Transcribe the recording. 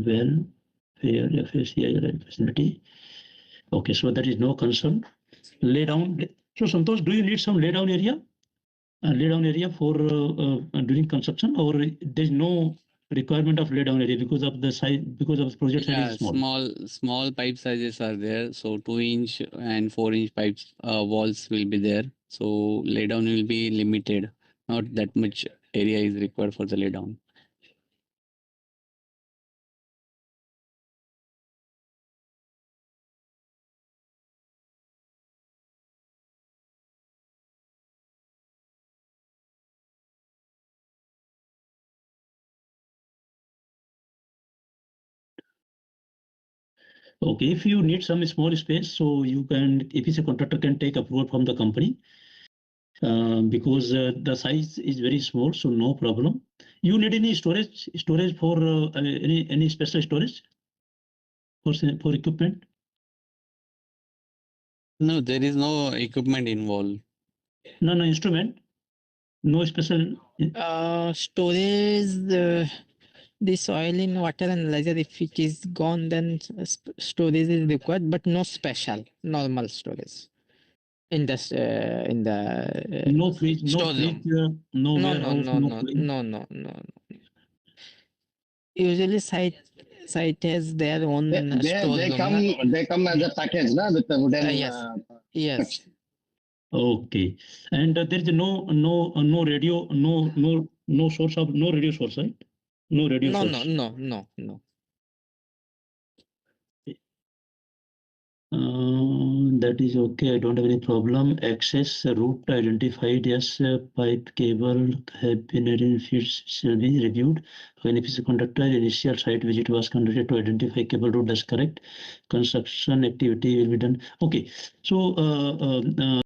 welfare FACI facility. Okay, so there is no concern. Lay down. So Santosh, do you need some lay down area? For during construction, or there is no requirement of lay down area because of the size, because of the project size is small? Small pipe sizes are there. So 2-inch and 4-inch pipes walls will be there. So lay down will be limited. Not that much area is required for the lay down. Okay, if you need some small space, so you can, EPC contractor can take approval from the company because the size is very small, so no problem. You need any storage for any special storage for equipment? No, there is no equipment involved. No, instrument. No special. Storage, the soil in water analyzer, if it is gone, then storage is required, but no special, normal storage. In the No fridge, no warehouse, no. Usually site has their own store room. They come as a package, na, with the wooden. Yes. Okay, and there is no radio, no source of no radio source, right? No radio source. No. That is okay. I don't have any problem. Access route identified. Yes, pipe cable have been identified. Shall be reviewed. When EPC conductor initial site visit was conducted to identify cable route. That's correct. Construction activity will be done. Okay. So